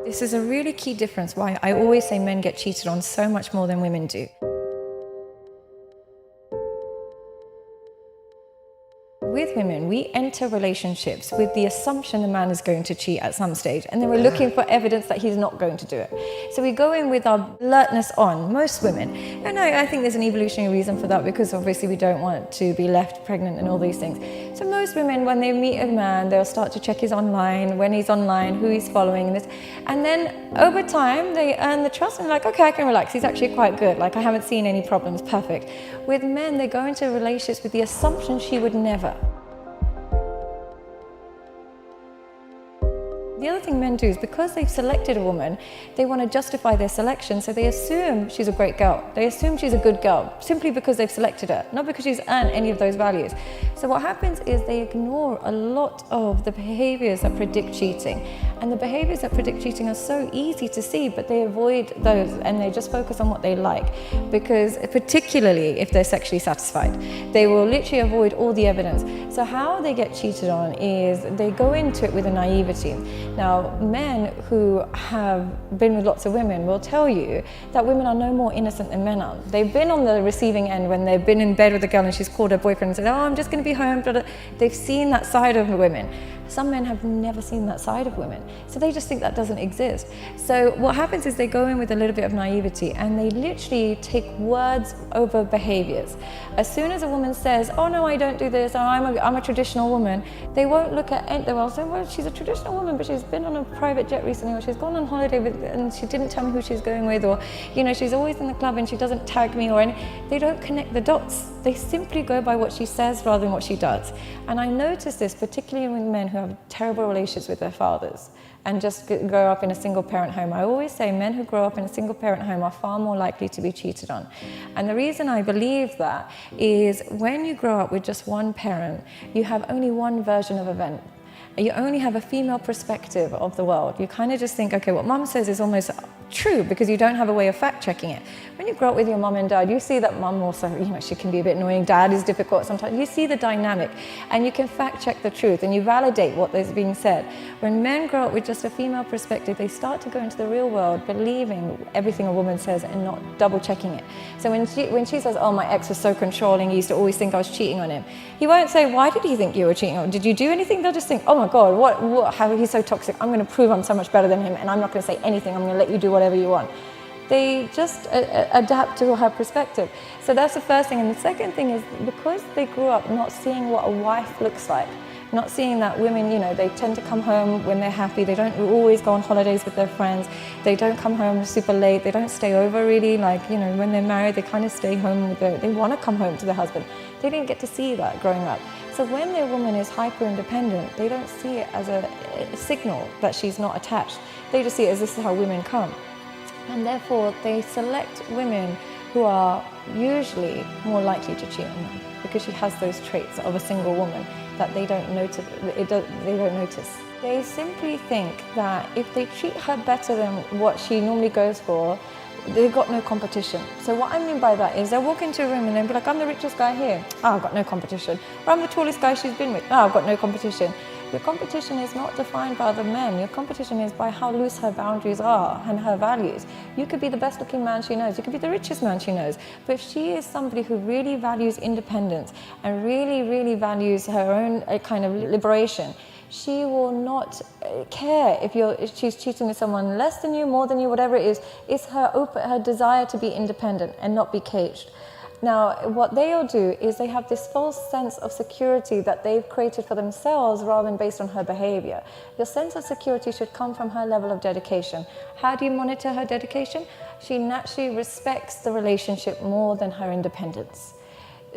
This is a really key difference why I always say men get cheated on so much more than women do. With women, we enter relationships with the assumption the man is going to cheat at some stage, and then we're looking for evidence that he's not going to do it. So we go in with our alertness on, most women. And I think there's an evolutionary reason for that, because obviously we don't want to be left pregnant and all these things. So most women, when they meet a man, they'll start to check his online, when he's online, who he's following, and this. And then over time, they earn the trust and they're like, okay, I can relax. He's actually quite good. Like, I haven't seen any problems, perfect. With men, they go into relationships with the assumption she would never. The other thing men do is, because they've selected a woman, they want to justify their selection, so they assume she's a great girl. They assume she's a good girl, simply because they've selected her, not because she's earned any of those values. So what happens is they ignore a lot of the behaviors that predict cheating. And the behaviors that predict cheating are so easy to see, but they avoid those and they just focus on what they like. Because particularly if they're sexually satisfied, they will literally avoid all the evidence. So how they get cheated on is they go into it with a naivety. Now, men who have been with lots of women will tell you that women are no more innocent than men are. They've been on the receiving end when they've been in bed with a girl and she's called her boyfriend and said, oh, I'm just going to be home. They've seen that side of women. Some men have never seen that side of women, so they just think that doesn't exist. So what happens is they go in with a little bit of naivety and they literally take words over behaviors. As soon as a woman says, oh no, I don't do this, or I'm a traditional woman, they won't look at it. They will say, well, she's a traditional woman, but she's been on a private jet recently, or she's gone on holiday with, and she didn't tell me who she's going with, or she's always in the club and she doesn't tag me, or they don't connect the dots. They simply go by what she says rather than what she does. And I notice this particularly with men who have terrible relationships with their fathers and just grow up in a single parent home. I always say men who grow up in a single parent home are far more likely to be cheated on. And the reason I believe that is, when you grow up with just one parent, you have only one version of event. You only have a female perspective of the world. You kind of just think, okay, what mum says is almost true, because you don't have a way of fact checking it. When you grow up with your mum and dad, you see that mum also, she can be a bit annoying, dad is difficult sometimes. You see the dynamic and you can fact check the truth and you validate what is being said. When men grow up with just a female perspective, they start to go into the real world believing everything a woman says and not double checking it. So when she says, oh, my ex was so controlling, he used to always think I was cheating on him, he won't say, why did he think you were cheating on him? Did you do anything? They'll just think, oh my God, how he's so toxic. I'm going to prove I'm so much better than him and I'm not going to say anything. I'm going to let you do whatever you want. They just adapt to her perspective. So that's the first thing. And the second thing is, because they grew up not seeing what a wife looks like, not seeing that women, they tend to come home when they're happy. They don't always go on holidays with their friends. They don't come home super late. They don't stay over really. When they're married, they kind of stay home they want to come home to their husband. They didn't get to see that growing up. So when their woman is hyper-independent, they don't see it as a signal that she's not attached. They just see it as, this is how women come. And therefore, they select women who are usually more likely to cheat on them, because she has those traits of a single woman that they don't notice. They simply think that if they treat her better than what she normally goes for, they've got no competition. So what I mean by that is, they'll walk into a room and they'll be like, I'm the richest guy here. Oh, I've got no competition. Or I'm the tallest guy she's been with. Oh, I've got no competition. Your competition is not defined by other men. Your competition is by how loose her boundaries are and her values. You could be the best looking man she knows. You could be the richest man she knows. But if she is somebody who really values independence and really, really values her own kind of liberation, she will not care if she's cheating with someone less than you, more than you, whatever it is. It's her desire to be independent and not be caged. Now, what they'll do is they have this false sense of security that they've created for themselves rather than based on her behavior. Your sense of security should come from her level of dedication. How do you monitor her dedication? She naturally respects the relationship more than her independence.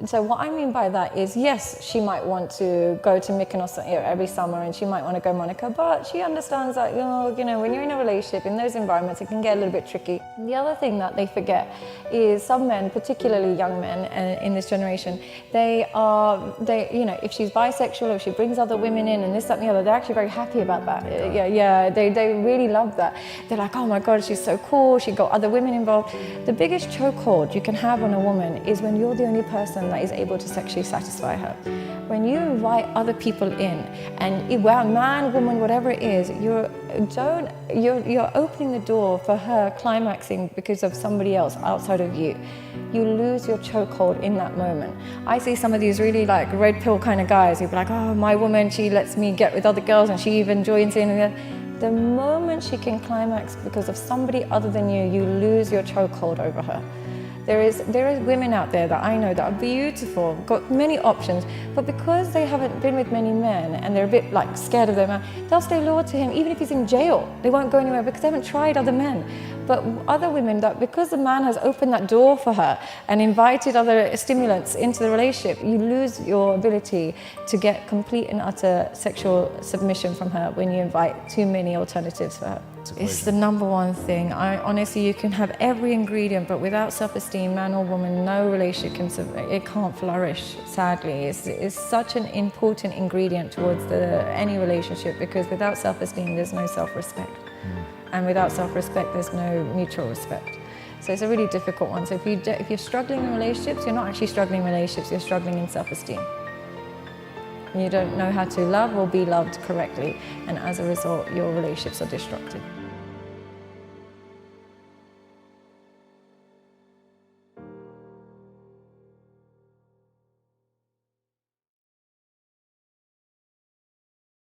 So what I mean by that is, yes, she might want to go to Mykonos every summer and she might want to go Monaco, but she understands that, when you're in a relationship, in those environments, it can get a little bit tricky. And the other thing that they forget is, some men, particularly young men in this generation, if she's bisexual or if she brings other women in and this, that and the other, they're actually very happy about that. They really love that. They're like, oh my God, she's so cool, she got other women involved. The biggest chokehold you can have on a woman is when you're the only person that is able to sexually satisfy her. When you invite other people in, and whether man, woman, whatever it is, you're opening the door for her climaxing because of somebody else outside of you. You lose your chokehold in that moment. I see some of these really like red pill kind of guys who'd be like, oh, my woman, she lets me get with other girls and she even joins in. The moment she can climax because of somebody other than you, you lose your chokehold over her. There is women out there that I know that are beautiful, got many options, but because they haven't been with many men and they're a bit like scared of their man, they'll stay loyal to him even if he's in jail. They won't go anywhere because they haven't tried other men. But other women, that because the man has opened that door for her and invited other stimulants into the relationship, you lose your ability to get complete and utter sexual submission from her when you invite too many alternatives for her. It's the number one thing. Honestly, you can have every ingredient, but without self-esteem, man or woman, no relationship can't flourish, sadly. It's such an important ingredient towards any relationship, because without self-esteem, there's no self-respect. And without self-respect, there's no mutual respect. So it's a really difficult one. So if you're struggling in relationships, you're not actually struggling in relationships, you're struggling in self-esteem. You don't know how to love or be loved correctly, and as a result, your relationships are destructive.